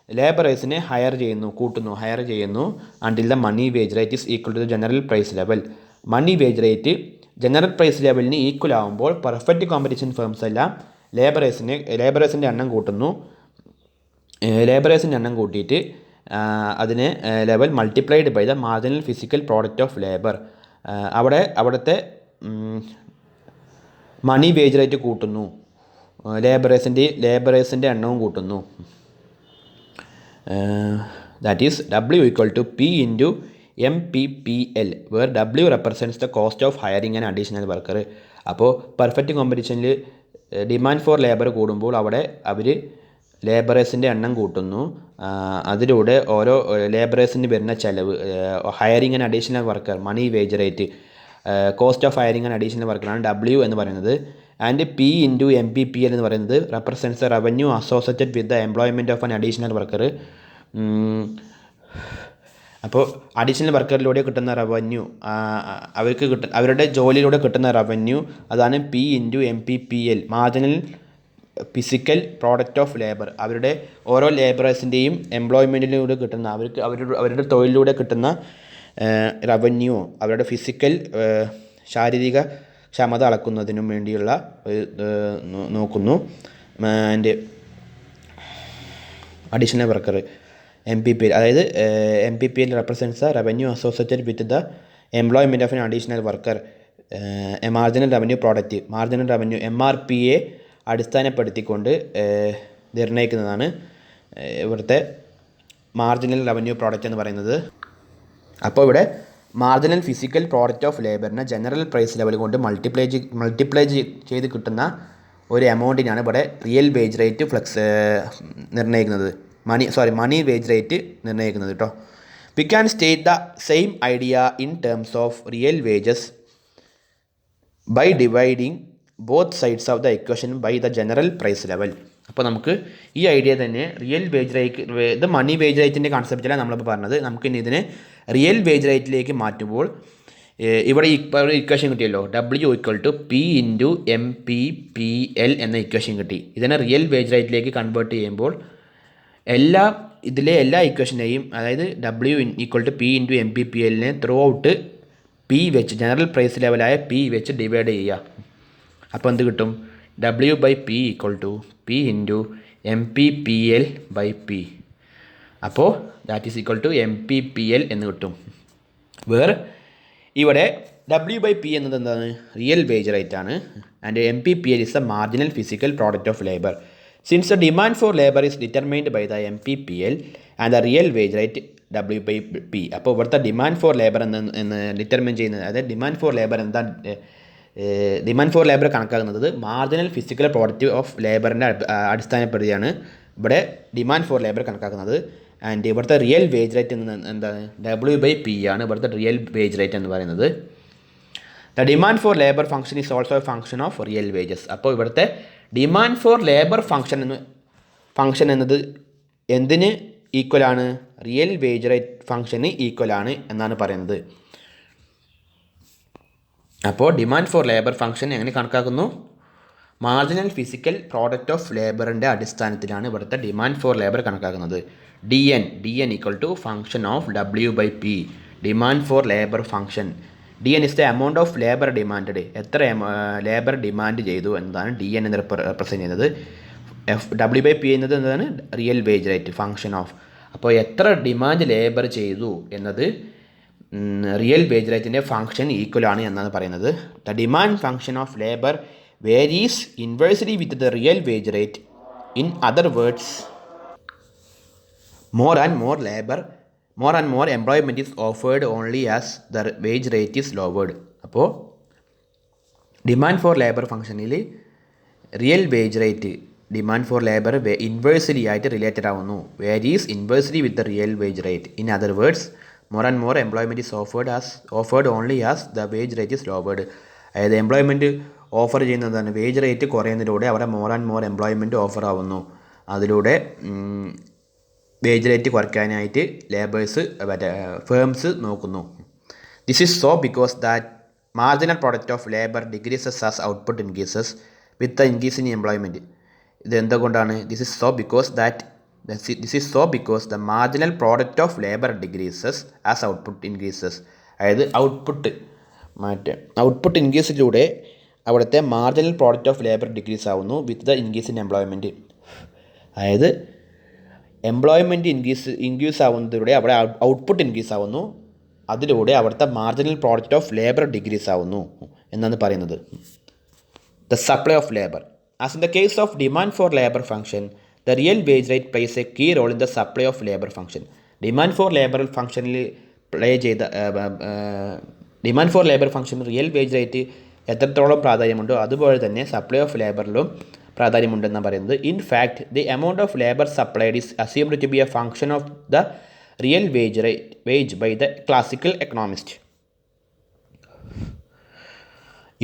ലേബറേഴ്സിനെ hire ചെയ്യുന്നു until the money wage rate is equal to the general price level. Money wage rate general price ലെവലിന് equal ആകുമ്പോൾ perfect competition firms എല്ലാം ലേബറേഴ്സിൻ്റെ എണ്ണം കൂട്ടിയിട്ട് അതിനെ level multiplied by the marginal physical product of labour. അവിടുത്തെ money wage rate കൂട്ടുന്നു, ലേബറേഴ്സിൻ്റെ എണ്ണവും കൂട്ടുന്നു. That is W equal to P into MPPL, where W represents the cost of hiring and additional worker. അപ്പോൾ പെർഫെക്റ്റ് കോമ്പറ്റീഷനിൽ demand for labour കൂടുമ്പോൾ അവിടെ അവർ ലേബറേഴ്സിൻ്റെ എണ്ണം കൂട്ടുന്നു. അതിലൂടെ ഓരോ ലേബറേഴ്സിന് വരുന്ന ചിലവ്, hiring and additional worker, money wage rate, cost of hiring and additional വർക്കറാണ് W എന്ന് പറയുന്നത്. ആൻഡ് P ഇൻറ്റു MPPL എന്ന് പറയുന്നത് represents the revenue associated with the employment of an additional worker. അപ്പോൾ അഡീഷണൽ വർക്കറിലൂടെ കിട്ടുന്ന റവന്യൂ, അവരുടെ ജോലിയിലൂടെ കിട്ടുന്ന റവന്യൂ, അതാണ് P into MPPL, marginal physical product of labour. അവരുടെ ഓരോ ലേബറേഴ്സിൻ്റെയും എംപ്ലോയ്മെൻറ്റിലൂടെ കിട്ടുന്ന, അവരുടെ തൊഴിലിലൂടെ കിട്ടുന്ന റവന്യൂ, അവരുടെ ഫിസിക്കൽ ശാരീരിക ക്ഷമത അളക്കുന്നതിനും വേണ്ടിയുള്ള നോക്കുന്നു. ആൻഡ് അഡീഷണൽ വർക്കർ MPPL, അതായത് MPPL represents the revenue associated with the employment of an additional worker. Marginal revenue product, marginal revenue MRPയെ അടിസ്ഥാനപ്പെടുത്തിക്കൊണ്ട് നിർണ്ണയിക്കുന്നതാണ് ഇവിടുത്തെ മാർജിനൽ റവന്യൂ പ്രോഡക്റ്റ് എന്ന് പറയുന്നത്. അപ്പോൾ ഇവിടെ മാർജിനൽ ഫിസിക്കൽ പ്രോഡക്റ്റ് ഓഫ് ലേബറിനെ ജനറൽ പ്രൈസ് ലെവൽ കൊണ്ട് മൾട്ടിപ്ലൈ ചെയ്ത് കിട്ടുന്ന ഒരു എമൗണ്ടിനാണ് ഇവിടെ റിയൽ വേജ് റേറ്റ് നിർണ്ണയിക്കുന്നത്, മണി വേജ് റേറ്റ് നിർണ്ണയിക്കുന്നത് കേട്ടോ. We can state the same idea in terms of real wages by dividing both sides of the equation by the general price level. അപ്പോൾ നമുക്ക് ഈ ഐഡിയ തന്നെ റിയൽ വേജ് റേറ്റ്, ഇത് മണി wage റേറ്റിൻ്റെ കൺസെപ്റ്റിലാണ് നമ്മളിപ്പോൾ പറഞ്ഞത്. നമുക്കിനി ഇതിനെ റിയൽ വേജ് റേറ്റിലേക്ക് മാറ്റുമ്പോൾ ഇവിടെ ഇക്വേഷൻ കിട്ടിയല്ലോ, W=P×MP/L എന്ന ഇക്വേഷൻ കിട്ടി. ഇതിനെ റിയൽ വേജ് റേറ്റിലേക്ക് കൺവേർട്ട് ചെയ്യുമ്പോൾ ഇതിലെ എല്ലാ ഇക്വേഷനെയും, അതായത് W=P×MP/L ത്രൂ ഔട്ട് P വെച്ച്, ജനറൽ പ്രൈസ് ലെവലായ P വെച്ച് ഡിവൈഡ് ചെയ്യുക. അപ്പോൾ എന്ത് കിട്ടും? W/P=P×MP/L/P. അപ്പോൾ that is equal to MP/PL എന്ന് കിട്ടും. ഇവിടെ W/P എന്നത് എന്താണ്? റിയൽ വേജ് റേറ്റ് ആണ്. And MP/PL is the marginal physical product of labour. Since the demand for labour is determined by the MP/PL and the real wage rate W/P. അപ്പോൾ ഇവിടുത്തെ demand for labour എന്ന് determine ചെയ്യുന്നത്, അതായത് demand for labour എന്താ, demand for labour കണക്കാക്കുന്നത് marginal physical product of ലേബറിൻ്റെ അടിസ്ഥാനപ്പെടുത്തിയാണ് ഇവിടെ ഡിമാൻഡ് ഫോർ ലേബർ കണക്കാക്കുന്നത്. ആൻഡ് ഇവിടുത്തെ റിയൽ വേജ് റേറ്റ് എന്താണ്? W/P ആണ് ഇവിടുത്തെ റിയൽ വേജ് റേറ്റ് എന്ന് പറയുന്നത്. The demand for labour function is also A function of real wages. അപ്പോൾ ഇവിടുത്തെ ഡിമാൻഡ് ഫോർ ലേബർ ഫംഗ്ഷൻ എന്നത് എന്തിന് ഈക്വലാണ്? റിയൽ വേജ് റേറ്റ് ഫംഗ്ഷന് ഈക്വലാണ് എന്നാണ് പറയുന്നത്. അപ്പോൾ ഡിമാൻഡ് ഫോർ ലേബർ ഫംഗ്ഷൻ എങ്ങനെ കണക്കാക്കുന്നു? മാർജിനൽ ഫിസിക്കൽ പ്രോഡക്റ്റ് ഓഫ് ലേബറിൻ്റെ അടിസ്ഥാനത്തിലാണ് ഇവിടുത്തെ ഡിമാൻഡ് ഫോർ ലേബർ കണക്കാക്കുന്നത്. DN equal to function of W/P. Demand for labour function. DN is the amount of labour demand. എത്ര ലേബർ ഡിമാൻഡ് ചെയ്തു എന്നതാണ് DN എന്ന് റെപ്രസെൻറ്റ് ചെയ്യുന്നത്. W/P എന്നത് എന്താണ്? Real wage rate function of. അപ്പോൾ എത്ര ഡിമാൻഡ് ലേബർ ചെയ്തു എന്നത് റിയൽ വേജ് റേറ്റിൻ്റെ ഫംഗ്ഷൻ ഈക്വൽ ആണ് എന്നാണ് പറയുന്നത്. The demand function of labour varies inversely with the real wage rate. In other words, more and more employment is offered only as the wage rate is lowered. അപ്പോൾ demand for labour ഫംഗ്ഷനിൽ real wage rate demand for labour inversely ആയിട്ട് related ആവുന്നു. Varies inversely with the real wage rate. In other words, more and more employment is offered only as the wage rate is lowered. അതായത് employment offer ചെയ്യുന്നതാണ്, wage rate കുറയുന്നതിലൂടെ അവിടെ more and more employment offer ആവുന്നു. അതിലൂടെ wage rate കുറയ്ക്കാനായിട്ട് firms നോക്കുന്നു. This is so because that marginal product of labour decreases as output increases with the increase in employment. ഇത് എന്തുകൊണ്ടാണ്? This is so because the marginal product of labour decreases as output increases. അതായത് output ഇൻക്രീസിലൂടെ അവിടുത്തെ marginal product of labour decrease ആവുന്നു with the increase in employment. അതായത് employment increase ആവുന്നതിലൂടെ അവിടെ output increase ആവുന്നു, അതിലൂടെ അവിടുത്തെ marginal product of labour decrease ആവുന്നു എന്നാണ് പറയുന്നത്. The supply of labour. As in the case of demand for labour function, the real wage rate plays a key role in the supply of labour function. Demand for labour ഫംഗ്ഷനിൽ demand for labour ഫംഗ്ഷന് real wage rate എത്രത്തോളം പ്രാധാന്യമുണ്ടോ അതുപോലെ തന്നെ supply of ലേബറിലും പ്രാധാന്യമുണ്ടെന്നാണ് പറയുന്നത്. In fact, the amount of labour supplied is assumed to be a function of the real wage by the classical economist.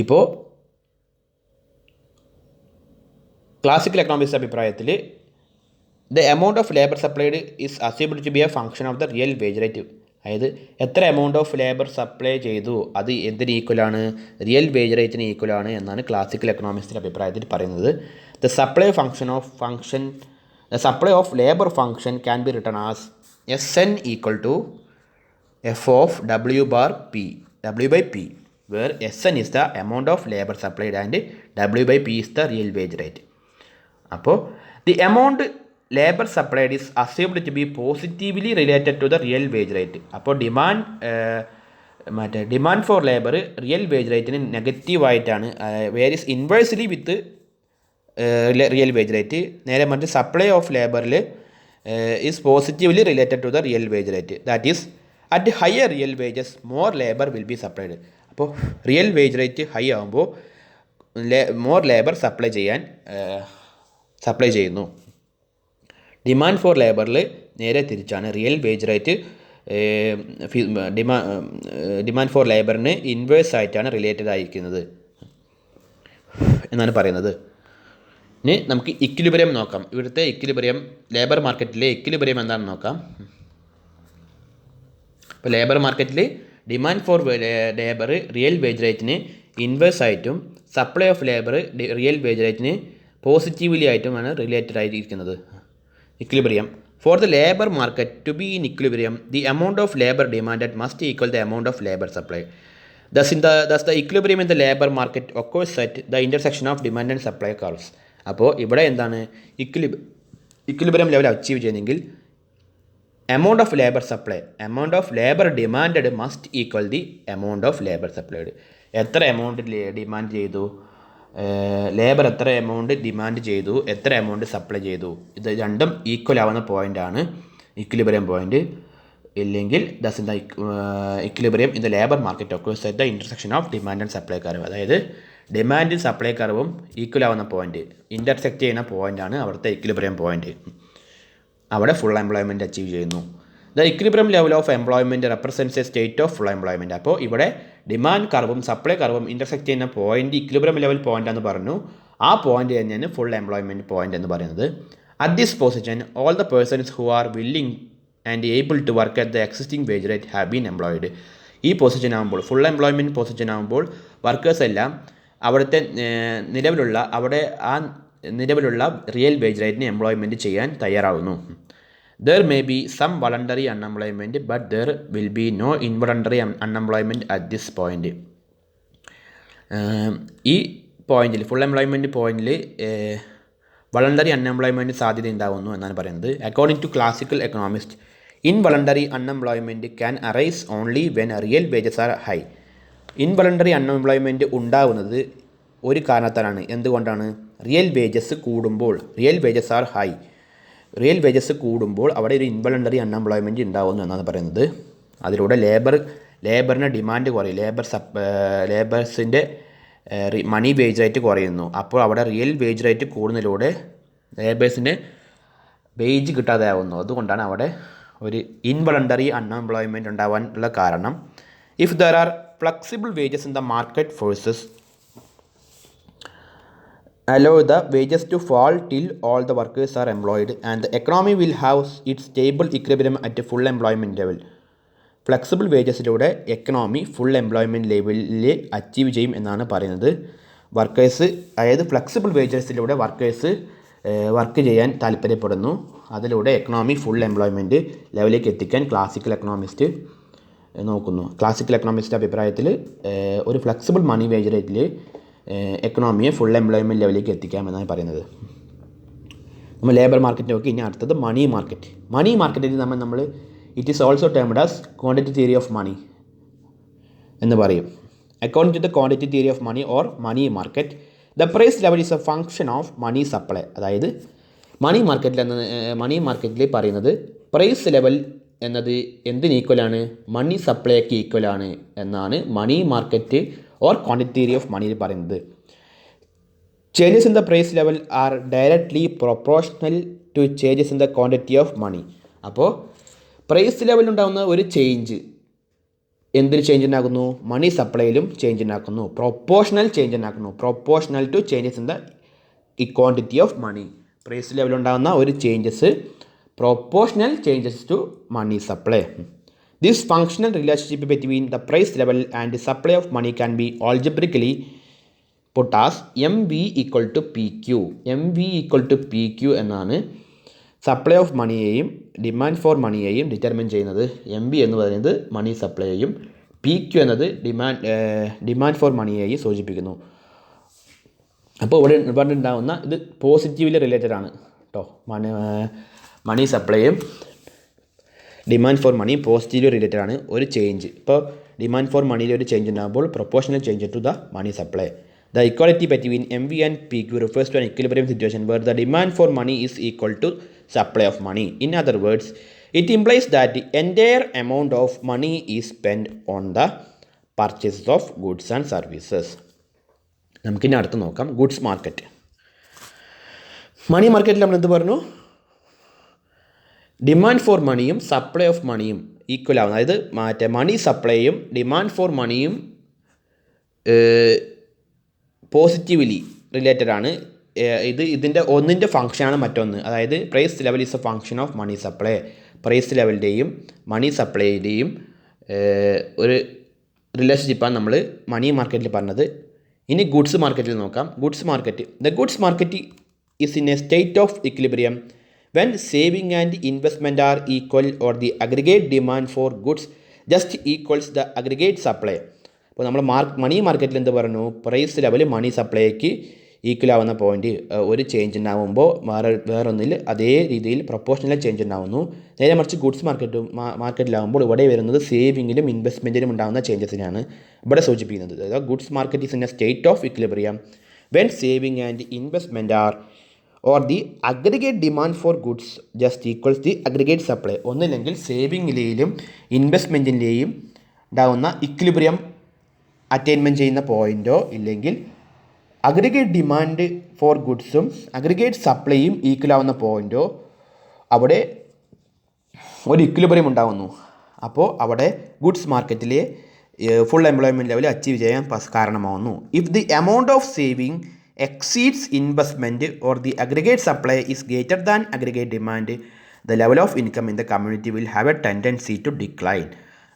ഇപ്പോൾ ക്ലാസിക്കൽ എക്കണോമിസ്റ്റ് അഭിപ്രായത്തിൽ the amount of labour supplied is assumed to be a function of the real wage rate. അതായത് എത്ര amount of labour supply ചെയ്തു അത് എന്തിന് ഈക്വലാണ്? Real wage റേറ്റിന് ഈക്വലാണ് എന്നാണ് classical എക്കണോമിക്സിൻ്റെ അഭിപ്രായത്തിൽ പറയുന്നത്. The supply of labour function can be written as Sn equal to F of W/P, where Sn is the amount of labor supplied and W/P is the real wage rate. അപ്പോൾ the amount labor supplied is assumed to be positively related to the real wage rate. അപ്പോൾ demand for labour real wage റേറ്റിന് നെഗറ്റീവായിട്ടാണ്, varies inversely with real wage rate. നേരെ മറിച്ച് supply of ലേബറിൽ is positively related to the real wage rate. That is at higher real wages more labour will be supplied. അപ്പോൾ real wage rate high ആകുമ്പോൾ more labour supply ചെയ്യുന്നു. Demand for ലേബറിൽ നേരെ തിരിച്ചാണ്. Real wage rate demand for ലേബറിന് inverse ആയിട്ടാണ് related ആയിരിക്കുന്നത് എന്നാണ് പറയുന്നത്. ഇനി നമുക്ക് ഇക്വിലിബ്രിയം നോക്കാം. ഇവിടുത്തെ ഇക്വിലിബ്രിയം, ലേബർ മാർക്കറ്റിലെ ഇക്വിലിബ്രിയം എന്താണെന്ന് നോക്കാം. ഇപ്പോൾ ലേബർ മാർക്കറ്റിൽ demand for labour real wage റേറ്റിന് ഇൻവേഴ്സ് ആയിട്ടും supply of labour real wage റേറ്റിന് പോസിറ്റീവ്ലി ആയിട്ടുമാണ് റിലേറ്റഡ് ആയിരിക്കുന്നത്. Equilibrium for the labour market to be in equilibrium the amount of labour demanded must equal the amount of labour supply. Thus the equilibrium in the labor market occurs at the intersection of demand and supply curves. അപ്പോൾ ഇവിടെ എന്താണ് equilibrium level achieve ചെയ്യുന്നെങ്കിൽ amount of labour demanded must equal the amount of labour supplied. എത്ര amount demand ചെയ്തു, labour എത്ര amount demand ചെയ്തു, എത്ര amount supply ചെയ്തു, ഇത് രണ്ടും ഈക്വൽ ആവുന്ന പോയിൻ്റാണ് ഇക്വിലിബ്രിയം പോയിൻ്റ്. ഇല്ലെങ്കിൽ thus in the equilibrium in the labour market occurs at the intersection of demand and supply curve. അതായത് ഡിമാൻഡും സപ്ലൈ കർവും ഈക്വൽ ആവുന്ന പോയിന്റ്, ഇൻ്റർസെക്റ്റ് ചെയ്യുന്ന പോയിൻ്റാണ് അവിടുത്തെ ഇക്വിലിബ്രിയം പോയിന്റ്. അവിടെ ഫുൾ എംപ്ലോയ്മെൻറ്റ് അച്ചീവ് ചെയ്യുന്നു. The equilibrium level of employment represents a state of full employment. അപ്പോൾ ഇവിടെ ഡിമാൻഡ് കർവും സപ്ലൈ കർവും ഇൻ്റർസെക്റ്റ് ചെയ്യുന്ന പോയിന്റ് ഇക്വിലിബ്രിയം ലെവൽ പോയിന്റ് എന്ന് പറഞ്ഞു. ആ പോയിന്റ് തന്നെയാണ് ഫുൾ എംപ്ലോയ്മെൻറ്റ് പോയിന്റ് എന്ന് പറയുന്നത്. At this position all the persons who are willing and able to work at the existing wage rate have been employed. ഈ position ആകുമ്പോൾ, full employment position ആകുമ്പോൾ workers എല്ലാം അവിടുത്തെ നിലവിലുള്ള റിയൽ വേജ് റേറ്റിന് employment ചെയ്യാൻ തയ്യാറാവുന്നു. There may be some voluntary unemployment but there will be no involuntary unemployment at this point. ഈ പോയിന്റിൽ, ഫുൾ എംപ്ലോയ്മെൻറ്റ് പോയിന്റിൽ വളണ്ടറി അൺഎംപ്ലോയ്മെൻറ്റ് സാധ്യത ഉണ്ടാകുന്നു എന്നാണ് പറയുന്നത്. According to classical economist, involuntary unemployment can arise only when real wages are high. Involuntary unemployment ഉണ്ടാകുന്നത് ഒരു കാരണത്താലാണ്. എന്തുകൊണ്ടാണ്? റിയൽ വേജസ് കൂടുമ്പോൾ, real wages are high, real wages കൂടുമ്പോൾ അവിടെ ഒരു ഇൻവളണ്ടറി അൺഎംപ്ലോയ്മെൻറ്റ് ഉണ്ടാകുന്നു എന്നാണ് പറയുന്നത്. അതിലൂടെ ലേബറിന് ഡിമാൻഡ് കുറയും, ലേബേഴ്സിൻ്റെ മണി വേജ് റേറ്റ് കുറയുന്നു. അപ്പോൾ അവിടെ റിയൽ വേജ് റേറ്റ് കൂടുന്നതിലൂടെ ലേബേഴ്സിന് വേജ് കിട്ടാതെ ആവുന്നു. അതുകൊണ്ടാണ് അവിടെ ഒരു ഇൻവളണ്ടറി അൺഎംപ്ലോയ്മെൻറ്റ് ഉണ്ടാവാനുള്ള കാരണം. If there R flexible wages in the market forces allow the wages to fall till all the workers are employed and the economy will have its stable equilibrium at a full employment level. Flexible വേജസിലൂടെ economy full employment ലെവലിൽ achieve ചെയ്യും എന്നാണ് പറയുന്നത്. Workers, അതായത് flexible വേജസിലൂടെ workers work ചെയ്യാൻ താല്പര്യപ്പെടുന്നു. അതിലൂടെ economy full employment ലെവലിലേക്ക് എത്തിക്കാൻ ക്ലാസിക്കൽ എക്കണോമിസ്റ്റ് നോക്കുന്നു. ക്ലാസിക്കൽ എക്കണോമിസ്റ്റ് അഭിപ്രായത്തിൽ ഒരു ഫ്ലെക്സിബിൾ മണി വേജ് റേറ്റിൽ എക്കണോമിയെ ഫുൾ എംപ്ലോയ്മെൻറ്റ് ലെവലിലേക്ക് എത്തിക്കാമെന്നാണ് പറയുന്നത്. നമ്മൾ ലേബർ മാർക്കറ്റ് നോക്കി. ഇനി അടുത്തത് മണി മാർക്കറ്റ്. മണി മാർക്കറ്റിൽ നമ്മൾ it is also termed as quantity theory of money എന്ന് പറയും. According to the quantity theory of money or money market, the price level is a function of money supply. അതായത് money മാർക്കറ്റിൽ പറയുന്നത് price level എന്നത് എന്തിന് ഈക്വലാണ്? മണി സപ്ലൈക്ക് ഈക്വലാണ് എന്നാണ് money market or quantity theory of മണിയിൽ പറയുന്നത്. Changes in the price level are directly proportional to changes in the quantity of money. അപ്പോൾ പ്രൈസ് ലെവലുണ്ടാകുന്ന ഒരു ചേഞ്ച് എന്തിൽ ചേഞ്ച് ഉണ്ടാക്കുന്നു? മണി സപ്ലൈയിലും ചേഞ്ച് ഉണ്ടാക്കുന്നു. പ്രൊപ്പോർഷണൽ ചേഞ്ച് ഉണ്ടാക്കുന്നു. Proportional to changes in the quantity of money. Price ലെവലുണ്ടാകുന്ന ഒരു changes proportional changes to money supply. This functional relationship between the price level and the supply of money can be algebraically put as MV equal to PQ. MV equal to PQ എന്നാണ് supply of മണിയെയും demand for മണിയെയും determine ചെയ്യുന്നത്. MV എന്ന് പറയുന്നത് money സപ്ലൈയെയും PQ എന്നത് demand for മണിയെയും സൂചിപ്പിക്കുന്നു. അപ്പോൾ ഇവിടെ ഉണ്ടാകുന്ന ഇത് പോസിറ്റീവ്ലി റിലേറ്റഡ് ആണ് കേട്ടോ. മണി സപ്ലൈയും demand for money positively related ആണ്. ഒരു ചേഞ്ച്, ഇപ്പോൾ ഡിമാൻഡ് ഫോർ മണിയിൽ ഒരു ചേഞ്ച് ഉണ്ടാകുമ്പോൾ proportional change to the money supply. The equality between MV and PQ refers to an equilibrium situation where the demand for money is equal to supply of money. In other words, it implies that the entire amount of money is spent on the purchase of goods and services. നമുക്കിനി അടുത്ത് നോക്കാം goods market. Money മാർക്കറ്റിൽ നമ്മൾ എന്ത് പറഞ്ഞു? Demand for മണിയും supply of മണിയും equal ആവുന്നത്, അതായത് മറ്റേ മണി സപ്ലൈയും ഡിമാൻഡ് ഫോർ മണിയും പോസിറ്റീവ്ലി റിലേറ്റഡ് ആണ്. ഇതിൻ്റെ ഒന്നിൻ്റെ ഫംഗ്ഷനാണ് മറ്റൊന്ന്. അതായത് price level is a function of money supply. Price ലെവലിൻ്റെയും മണി സപ്ലൈയുടെയും ഒരു റിലേഷൻഷിപ്പാണ് നമ്മൾ മണി മാർക്കറ്റിൽ പറഞ്ഞത്. ഇനി ഗുഡ്സ് മാർക്കറ്റിൽ നോക്കാം. Goods market, the goods market is in a state of equilibrium when saving and investment are equal or the aggregate demand for goods just equals the aggregate supply. അപ്പോൾ നമ്മൾ മണി മാർക്കറ്റിൽ എന്ത് പറഞ്ഞു, പ്രൈസ് ലെവൽ മണി സപ്ലൈക്ക് equal ആവുന്ന point ഒരു change ഉണ്ടാകുമ്പോൾ വേറൊന്നിൽ അതേ രീതിയിൽ പ്രൊപ്പോർഷണൽ ചേഞ്ച് ഉണ്ടാകുന്നു. നേരെ മറിച്ച് ഗുഡ്സ് മാർക്കറ്റിലാകുമ്പോൾ ഇവിടെ വരുന്നത് സേവിങ്ങിലും ഇൻവെസ്റ്റ്മെൻറ്റിലും ഉണ്ടാകുന്ന ചേഞ്ചസിനാണ് ഇവിടെ സൂചിപ്പിക്കുന്നത്. അതായത് goods market is in a state of equilibrium when saving and investment are or the aggregate demand for goods just equals the aggregate supply. ഒന്നില്ലെങ്കിൽ സേവിങ്ങിലെയും ഇൻവെസ്റ്റ്മെൻറ്റിലെയും ഉണ്ടാകുന്ന ഇക്വിലിബ്രിയം അറ്റൈൻമെൻറ്റ് ചെയ്യുന്ന പോയിൻറ്റോ ഇല്ലെങ്കിൽ അഗ്രിഗേറ്റ് ഡിമാൻഡ് ഫോർ ഗുഡ്സും അഗ്രിഗേറ്റ് സപ്ലൈയും ഈക്വൽ ആവുന്ന പോയിൻറ്റോ അവിടെ ഒരു ഇക്വിലിബ്രിയം ഉണ്ടാകുന്നു. അപ്പോൾ അവിടെ ഗുഡ്സ് മാർക്കറ്റിലെ ഫുൾ എംപ്ലോയ്മെൻറ്റ് ലെവൽ അച്ചീവ് ചെയ്യാൻ കാരണമാകുന്നു. If the amount of saving exceeds investment or the aggregate supply is greater than aggregate demand, the level of income in the community will have a tendency to decline.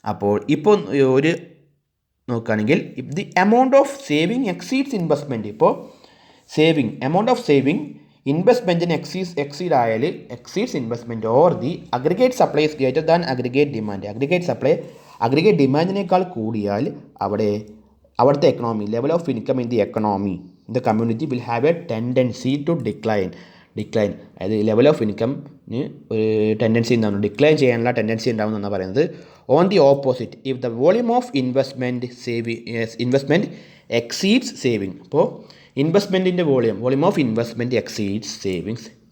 അപ്പോൾ ഇപ്പോൾ ഒരു നോക്കുകയാണെങ്കിൽ if the amount of saving exceeds investment, ഇപ്പോൾ amount of saving ഇൻവെസ്റ്റ്മെൻറ്റിന് exceed ആയാൽ exceeds investment or the aggregate supply is greater than aggregate demand, aggregate supply aggregate ഡിമാൻഡിനേക്കാൾ കൂടിയാൽ അവിടുത്തെ economy, level of income in the economy the community will have a tendency to decline. അതായത് level of ഇൻകമിന് ഒരു tendency ഉണ്ടാകുന്നു, decline ചെയ്യാനുള്ള tendency ഉണ്ടാകുന്നു എന്നാണ് പറയുന്നത്. On the opposite, if the volume of investment exceeds saving, അപ്പോൾ ഇൻവെസ്റ്റ്മെൻറ്റിൻ്റെ വോളിയൂം ഓഫ് ഇൻവെസ്റ്റ്മെൻറ്റ് എക്സീഡ്സ്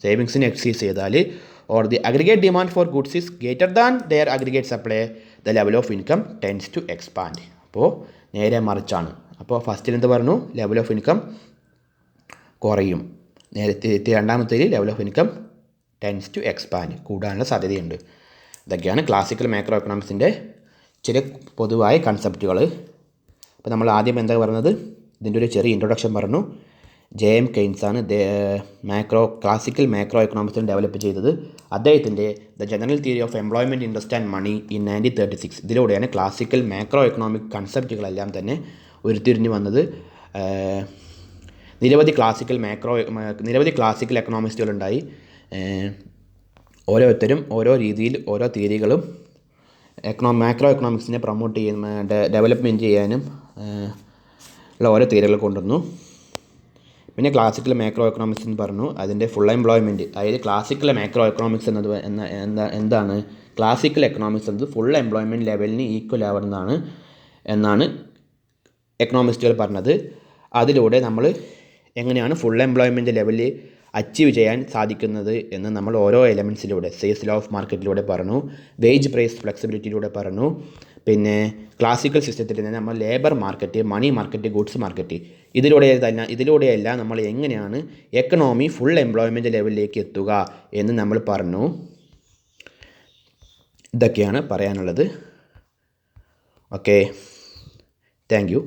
സേവിങ്സിന് എക്സീഡ് ചെയ്താൽ or the aggregate demand for goods is greater than their aggregate supply, the level of income tends to expand. അപ്പോൾ നേരെ മറിച്ചാണ്. അപ്പോൾ ഫസ്റ്റിൽ എന്ത് പറഞ്ഞു, ലെവൽ ഓഫ് ഇൻകം കുറയും. നേരത്തെ രണ്ടാമത്തേൽ level of income tends to expand, കൂടാനുള്ള സാധ്യതയുണ്ട്. ഇതൊക്കെയാണ് ക്ലാസിക്കൽ മാക്രോ എക്കണോമിക്സിൻ്റെ ചില പൊതുവായ കൺസെപ്റ്റുകൾ. അപ്പോൾ നമ്മൾ ആദ്യം എന്താ പറഞ്ഞത്, ഇതിൻ്റെ ഒരു ചെറിയ ഇൻട്രൊഡക്ഷൻ പറഞ്ഞു. JM കെയ്ൻസ് ആണ് ക്ലാസിക്കൽ മാക്രോ എക്കണോമിക്സിന് ഡെവലപ്പ് ചെയ്തത്. അദ്ദേഹത്തിൻ്റെ the general theory of employment, interest and money in 1936, ഇതിലൂടെയാണ് ക്ലാസിക്കൽ മാക്രോ എക്കണോമിക് കൺസെപ്റ്റുകളെല്ലാം തന്നെ ഉരുത്തിരിഞ്ഞ് വന്നത്. നിരവധി ക്ലാസിക്കൽ എക്കണോമിസ്റ്റുകളുണ്ടായി. ഓരോരുത്തരും ഓരോ രീതിയിൽ ഓരോ തിയറികളും മാക്രോ എക്കണോമിക്സിനെ പ്രൊമോട്ട് ഡെവലപ്മെൻറ്റ് ചെയ്യാനും ഉള്ള ഓരോ തിയറികൾ കൊണ്ടുവന്നു. പിന്നെ ക്ലാസിക്കൽ മാക്രോ എക്കണോമിക്സ് എന്ന് പറഞ്ഞു, അതിൻ്റെ ഫുൾ എംപ്ലോയ്മെൻറ്റ്, അതായത് ക്ലാസിക്കൽ മാക്രോ എക്കണോമിക്സ് എന്നത് എന്താണ്, ക്ലാസിക്കൽ എക്കണോമിക്സ് എന്നത് ഫുൾ എംപ്ലോയ്മെൻറ്റ് ലെവലിന് ഈക്വൽ ആവുന്നതാണ് എന്നാണ് എക്കണോമിസ്റ്റുകൾ പറഞ്ഞത്. അതിലൂടെ നമ്മൾ എങ്ങനെയാണ് ഫുൾ എംപ്ലോയ്മെൻറ്റ് ലെവലിൽ അച്ചീവ് ചെയ്യാൻ സാധിക്കുന്നത് എന്ന് നമ്മൾ ഓരോ എലമെൻറ്റ്സിലൂടെ, സെയിൽസ് ലോ ഓഫ് മാർക്കറ്റിലൂടെ പറഞ്ഞു, വേജ് പ്രൈസ് ഫ്ലെക്സിബിലിറ്റിയിലൂടെ പറഞ്ഞു. പിന്നെ ക്ലാസിക്കൽ സിസ്റ്റത്തിൽ തന്നെ നമ്മൾ labour market, money market, goods market, ഇതിലൂടെയെല്ലാം നമ്മൾ എങ്ങനെയാണ് എക്കണോമി ഫുൾ എംപ്ലോയ്മെൻറ്റ് ലെവലിലേക്ക് എത്തുക എന്ന് നമ്മൾ പറഞ്ഞു. ഇതൊക്കെയാണ് പറയാനുള്ളത്. Okay, thank you.